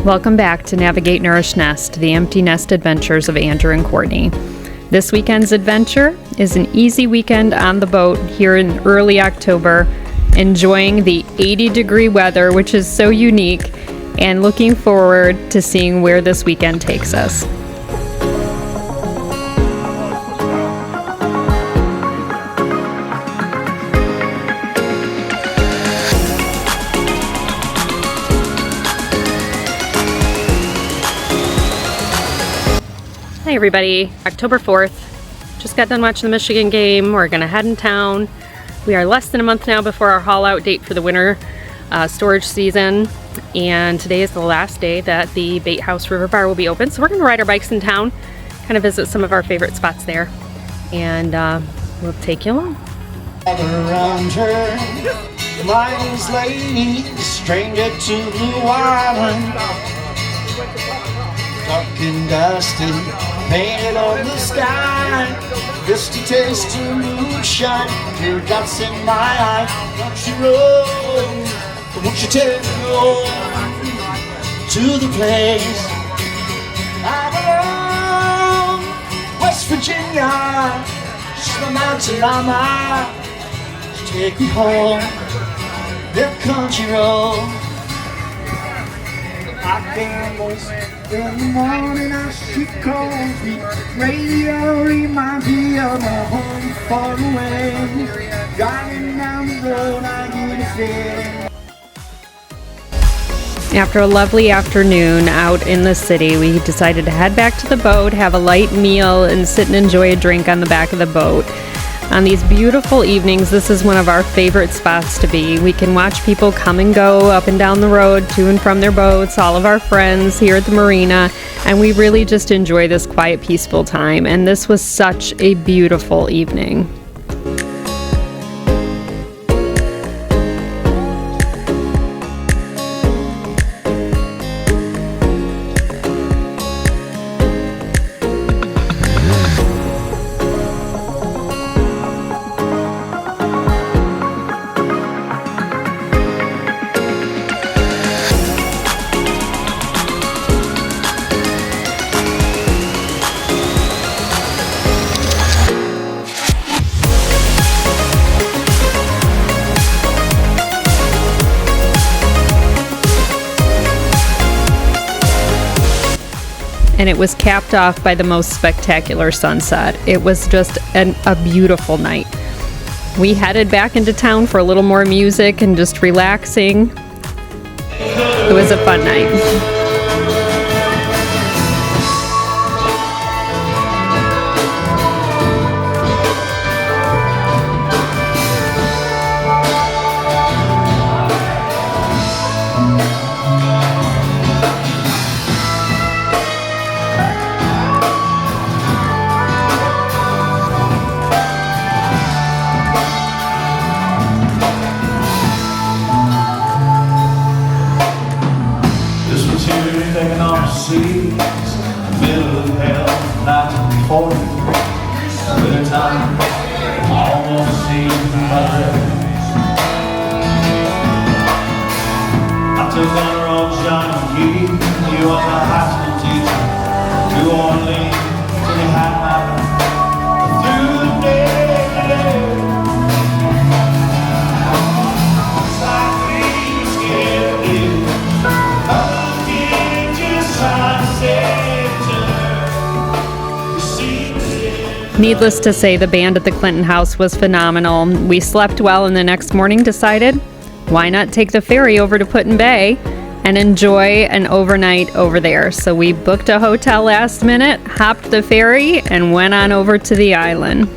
Welcome back to Navigate Nourish Nest, the empty nest adventures of Andrew and Courtney. This weekend's adventure is an easy weekend on the boat here in early October, enjoying the 80-degree weather, which is so unique, and looking forward to seeing where this weekend takes us. Hi everybody, October 4th. Just got done watching the Michigan game. We're gonna head in town. We are less than a month now before our haul out date for the winter storage season. And today is the last day that the Bait House River Bar will be open. So we're gonna ride our bikes in town, kind of visit some of our favorite spots there. And we'll take you along. Around her, wise lady, stranger to Blue Island. Dark and dusty, painted on the sky. Just a taste of moonshine, teardrops in my eye. Won't you roll? Won't you take me home to the place I belong? West Virginia, she's my mountain mama. Take me home, the country road. I gamble. In the morning I she calls me. Radio reminds me of my home far away. Driving down the road I get a feeling. After a lovely afternoon out in the city, we decided to head back to the boat, have a light meal, and sit and enjoy a drink on the back of the boat. On these beautiful evenings, this is one of our favorite spots to be. We can watch people come and go up and down the road to and from their boats, all of our friends here at the marina, and we really just enjoy this quiet, peaceful time. And this was such a beautiful evening. And it was capped off by the most spectacular sunset. It was just a beautiful night. We headed back into town for a little more music and just relaxing. It was a fun night. Taking on the seas, middle of hell, 1940. Winter time, almost seems mother. I took on the road, Johnny Key. You was a high school teacher. New Orleans, till you had my through the day. It's like we scared you. Needless to say, the band at the Clinton House was phenomenal. We slept well and the next morning decided, why not take the ferry over to Put-in-Bay and enjoy an overnight over there. So we booked a hotel last minute, hopped the ferry, and went on over to the island.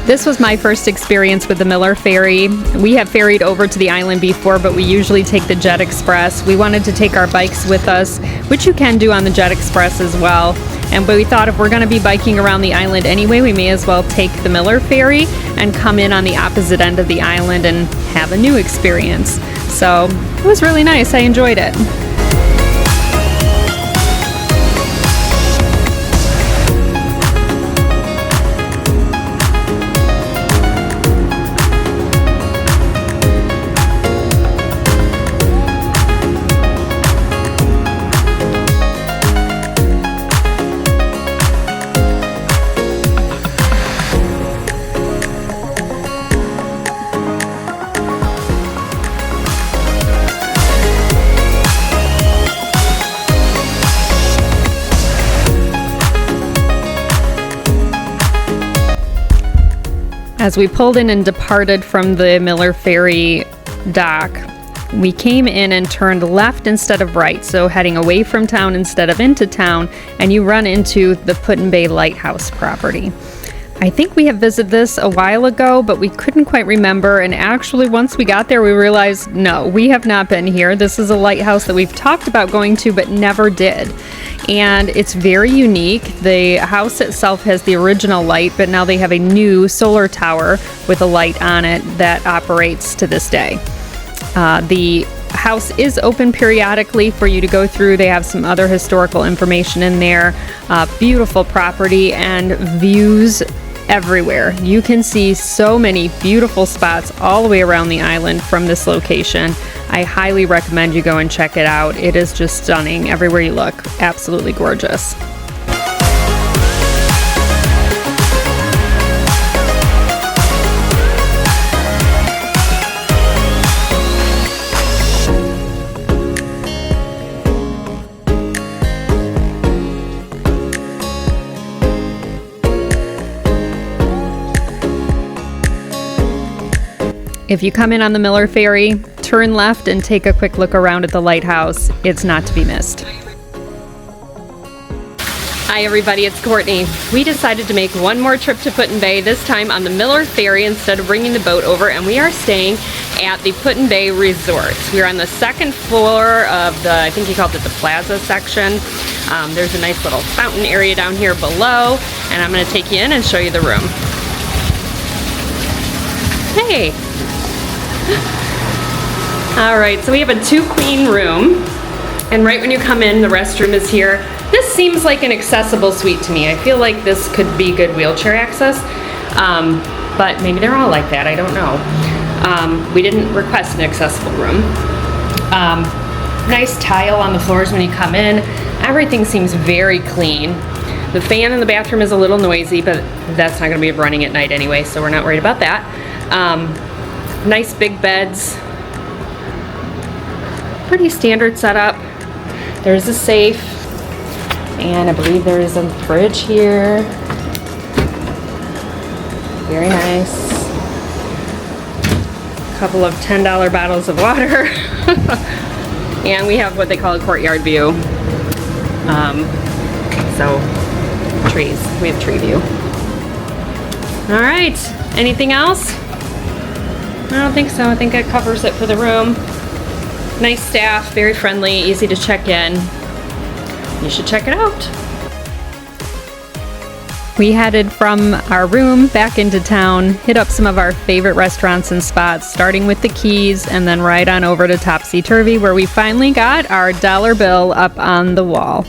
This was my first experience with the Miller Ferry. We have ferried over to the island before, but we usually take the Jet Express. We wanted to take our bikes with us, which you can do on the Jet Express as well. But we thought if we're going to be biking around the island anyway, we may as well take the Miller Ferry and come in on the opposite end of the island and have a new experience. So it was really nice. I enjoyed it. As we pulled in and departed from the Miller Ferry dock, we came in and turned left instead of right, so heading away from town instead of into town, and you run into the Put-in-Bay Lighthouse property. I think we have visited this a while ago, but we couldn't quite remember, and actually once we got there we realized, no, we have not been here. This is a lighthouse that we've talked about going to but never did. And it's very unique. The house itself has the original light, but now they have a new solar tower with a light on it that operates to this day. The house is open periodically for you to go through. They have some other historical information in there. Beautiful property and views everywhere. You can see so many beautiful spots all the way around the island from this location. I highly recommend you go and check it out. It is just stunning everywhere you look. Absolutely gorgeous. If you come in on the Miller Ferry, turn left and take a quick look around at the lighthouse. It's not to be missed. Hi everybody, it's Courtney. We decided to make one more trip to Put-in-Bay, this time on the Miller Ferry instead of bringing the boat over, and we are staying at the Put-in-Bay Resort. We're on the second floor of the, I think he called it the plaza section. There's a nice little fountain area down here below, and I'm going to take you in and show you the room. Hey! Alright, so we have a 2-queen room, and right when you come in, the restroom is here. This seems like an accessible suite to me. I feel like this could be good wheelchair access, but maybe they're all like that, I don't know. We didn't request an accessible room. Nice tile on the floors when you come in. Everything seems very clean. The fan in the bathroom is a little noisy, but that's not going to be running at night anyway, so we're not worried about that. Nice big beds. Pretty standard setup. There's a safe, and I believe there is a fridge here. Very nice. Couple of $10 bottles of water. And we have what they call a courtyard view. So, trees. We have tree view. All right, anything else? I don't think so. I think that covers it for the room. Nice staff, very friendly, easy to check in. You should check it out. We headed from our room back into town, hit up some of our favorite restaurants and spots, starting with the Keys and then right on over to Topsy Turvy, where we finally got our dollar bill up on the wall.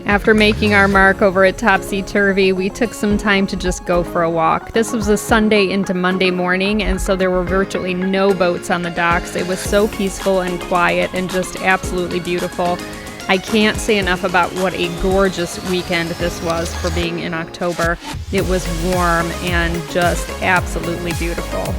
After making our mark over at Topsy Turvy, we took some time to just go for a walk. This was a Sunday into Monday morning, and so there were virtually no boats on the docks. It was so peaceful and quiet and just absolutely beautiful. I can't say enough about what a gorgeous weekend this was for being in October. It was warm and just absolutely beautiful.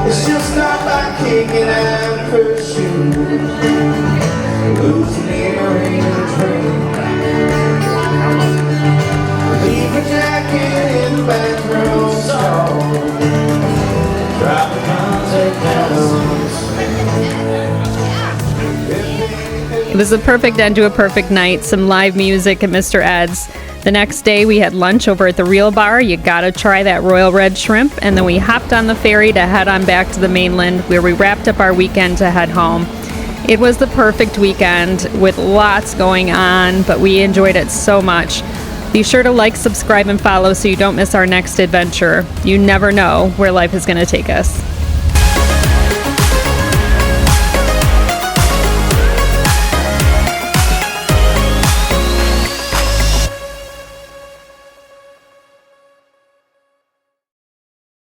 It's just not like kicking out her shoes, losing earring in a dream. Leave a jacket in the bathroom stall, drop the contact lenses. It was a perfect end to a perfect night. Some live music at Mr. Ed's. The next day we had lunch over at the Real Bar. You gotta try that Royal Red Shrimp. And then we hopped on the ferry to head on back to the mainland, where we wrapped up our weekend to head home. It was the perfect weekend with lots going on, but we enjoyed it so much. Be sure to like, subscribe, and follow so you don't miss our next adventure. You never know where life is going to take us.